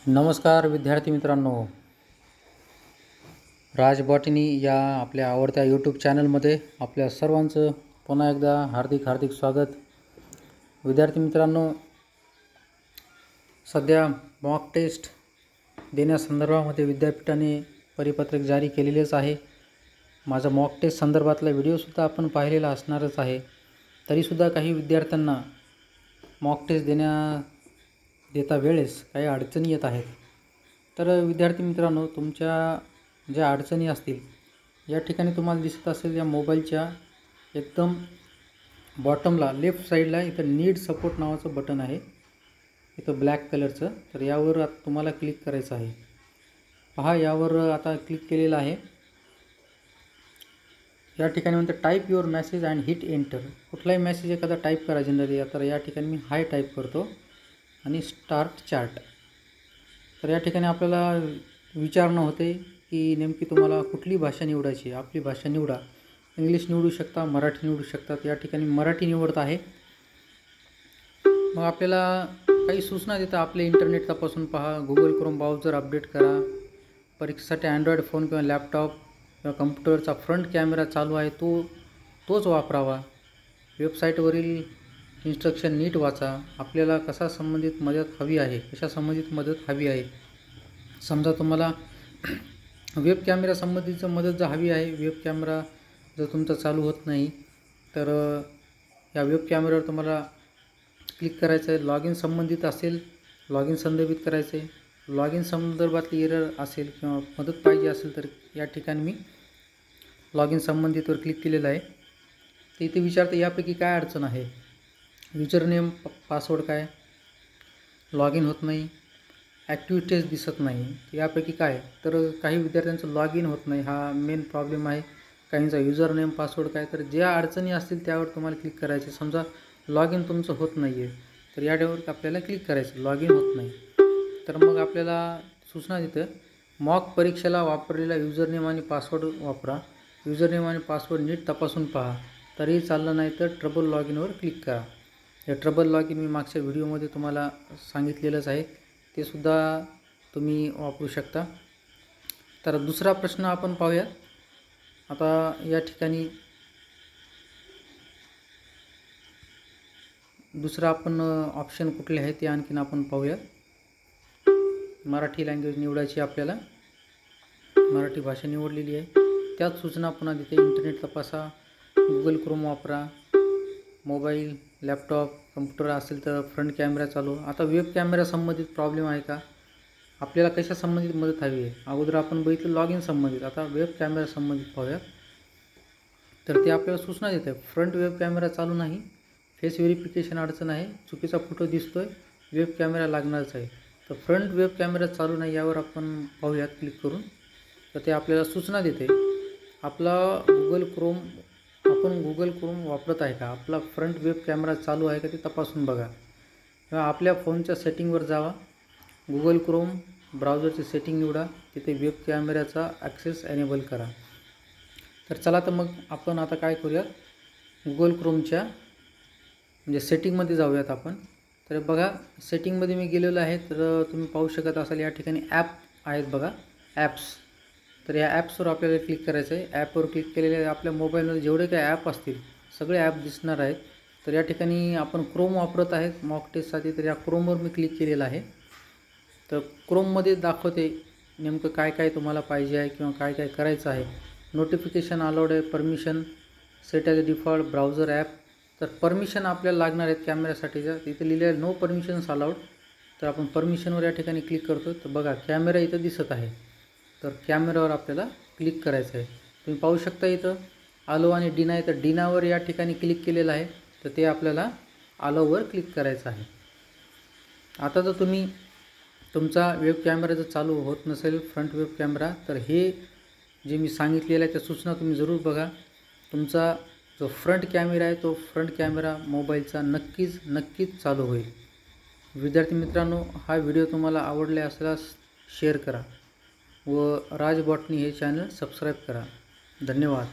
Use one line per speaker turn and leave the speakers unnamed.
नमस्कार विद्यार्थी मित्रांनो, राज बॉटनी या आपल्या आवडत्या यूट्यूब चॅनलमध्ये आपल्या सर्वांचं पुन्हा एकदा हार्दिक स्वागत। विद्यार्थी मित्रांनो, सध्या मॉक टेस्ट देण्यासंदर्भामध्ये विद्यापीठाने परिपत्रक जारी केलेलेच आहे। माझा मॉक टेस्ट संदर्भातला व्हिडिओसुद्धा आपण पाहिलेला असणारच आहे। तरीसुद्धा काही विद्यार्थ्यांना मॉक टेस्ट देता वेळेस काही अडचणी येत आहेत। तर विद्यार्थी मित्रांनो, तुमच्या ज्या अडचणी असतील या ठिकाणी तुम्हाला दिसत असेल या मोबाईलच्या एकदम बॉटमला लेफ्ट साईडला इथं नीड सपोर्ट नावाचं बटन आहे, इथं ब्लॅक कलरचं। तर यावर आता तुम्हाला क्लिक करायचं आहे। पहा, यावर आता क्लिक केलेलं आहे। या ठिकाणी म्हणते type your message and hit enter. कुठलाही मेसेज एखादा टाईप करा जनरली। तर या ठिकाणी मी हाय टाईप करतो आणि स्टार्ट चॅट। तर या ठिकाणी आपल्याला विचारणं होते की नेमकी तुम्हाला कुठली भाषा निवडायची। आपली भाषा निवडा, इंग्लिश निवडू शकता, मराठी निवडू शकतात। या ठिकाणी मराठी निवडत आहे। मग आपल्याला काही सूचना देतात, आपले इंटरनेट तपासून पहा, गुगल क्रोम ब्राउझर अपडेट करा, परीक्षेसाठी अँड्रॉइड फोन किंवा लॅपटॉप किंवा कम्प्युटरचा फ्रंट कॅमेरा चालू आहे तोच वापरावा, वेबसाईटवरील इन्स्ट्रक्शन नीट वाचा, आपल्याला कशा संबंधित मदत हवी आहे। समजा तुम्हाला वेब कॅमेरा संबंधीची मदत जर हवी आहे, वेब कॅमेरा जर तुमचा चालू होत नाही तर या वेब कॅमेऱ्यावर तुम्हाला क्लिक करायचं आहे। लॉग इन संबंधित असेल, लॉग इन संदर्भित करायचे, लॉग इन संदर्भातली एरर असेल किंवा मदत पाहिजे असेल तर या ठिकाणी मी लॉग इन संबंधितवर क्लिक केलेलं आहे। तर इथे विचारते यापैकी काय अडचण आहे। युजरनेम पासवर्ड काय, लॉग इन होत नाही, ॲक्टिव्हिटीज दिसत नाही, यापैकी काय। तर काही विद्यार्थ्यांचं लॉग इन होत नाही, हा मेन प्रॉब्लेम आहे। काहींचा युजरनेम पासवर्ड काय। तर ज्या अडचणी असतील त्यावर तुम्हाला क्लिक करायचे। समजा लॉग इन तुमचं होत नाही आहे तर यावर आपल्याला क्लिक करायचं, लॉग इन होत नाही। तर मग आपल्याला सूचना देतं, मॉक परीक्षेला वापरलेला युजरनेम आणि पासवर्ड वापरा, युजरनेम आणि पासवर्ड नीट तपासून पहा, तरीही चाललं नाही तर ट्रबल लॉग इनवर क्लिक करा। हे ट्रबल लॉग इन मी मागच्या व्हिडिओमध्ये तुम्हाला सांगितलेलंच आहे, ते सुद्धा तुम्ही वापरू शकता। तर दुसरा प्रश्न आपण पाहूया। आता या ठिकाणी दुसरा आपण ऑप्शन कुठले आहे ते आणखीन आपण पाहूया। मराठी लँग्वेज निवडायची, आपल्याला मराठी भाषा निवडलेली आहे। त्याच सूचना पुन्हा देते, इंटरनेट तपासा, गुगल क्रोम वापरा, मोबाईल, लॅपटॉप, कम्प्युटर असेल तर फ्रंट कॅमेरा चालू। आता वेब कॅमेरा संबंधित प्रॉब्लेम आहे का, आपल्याला कशा संबंधित मदत हवी आहे। अगोदर आपण बघितलं लॉग इन संबंधित, आता वेब कॅमेरा संबंधित पाहूया। तर ते आपल्याला सूचना देत आहे, फ्रंट वेब कॅमेरा चालू नाही, फेस व्हेरिफिकेशन अडचण आहे, चुकीचा फोटो दिसतोय, वेब कॅमेरा लागणारच आहे। तर फ्रंट वेब कॅमेरा चालू नाही यावर आपण पाहूयात क्लिक करून। तर ते आपल्याला सूचना देते, आपला गुगल क्रोम वापरत आहे का, आपला फ्रंट वेब कॅमेरा चालू आहे का ते तपासून बघा, किंवा आपल्या फोनच्या सेटिंगवर जावा, गुगल क्रोम ब्राउझरची सेटिंग निवडा, तिथे वेब कॅमेऱ्याचा ॲक्सेस एनेबल करा। तर चला, तर मग आपण आता काय करूया, गुगल क्रोमच्या म्हणजे सेटिंगमध्ये जाऊयात आपण। तर बघा, सेटिंगमध्ये मी गेलेलो आहे। तर तुम्ही पाहू शकत असाल या ठिकाणी ॲप आहेत बघा, ॲप्स। तर या ॲप्सवर आपल्याला क्लिक करायचं आहे। ॲपवर क्लिक केलेले आपल्या मोबाईलमध्ये जेवढे काही ॲप असतील सगळे ॲप दिसणार आहेत। तर या ठिकाणी आपण क्रोम वापरत आहेत मॉक टेस्टसाठी, तर या क्रोमवर मी क्लिक केलेलं आहे। तर क्रोममध्ये दाखवते नेमकं काय काय तुम्हाला पाहिजे आहे किंवा काय काय करायचं आहे। नोटिफिकेशन अलाउड आहे, permission set as default, browser app. तर परमिशन आपल्याला लागणार आहेत कॅमेऱ्यासाठीच्या, तिथे लिहिलं आहे नो परमिशन्स अलाउड। तर आपण परमिशनवर या ठिकाणी क्लिक करतो। तर बघा, कॅमेरा इथं दिसत आहे, तर कॅमेऱ्यावर आपल्याला क्लिक करायचं आहे। तुम्ही पाहू शकता इथं अलो आणि डिनाय, तर डिनावर या ठिकाणी क्लिक केलेलं आहे, तर ते आपल्याला अलोवर क्लिक करायचं आहे। आता जर तुमचा वेब कॅमेरा जर चालू होत नसेल, फ्रंट वेब कॅमेरा, तर हे जे मी सांगितलेलं आहे त्या सूचना तुम्ही जरूर बघा। तुमचा जो फ्रंट कॅमेरा आहे तो फ्रंट कॅमेरा मोबाईलचा नक्कीच चालू होईल। विद्यार्थी मित्रांनो, हा व्हिडिओ तुम्हाला आवडला असल्यास शेअर करा व राज बॉटनी हे चॅनल सबस्क्राईब करा। धन्यवाद।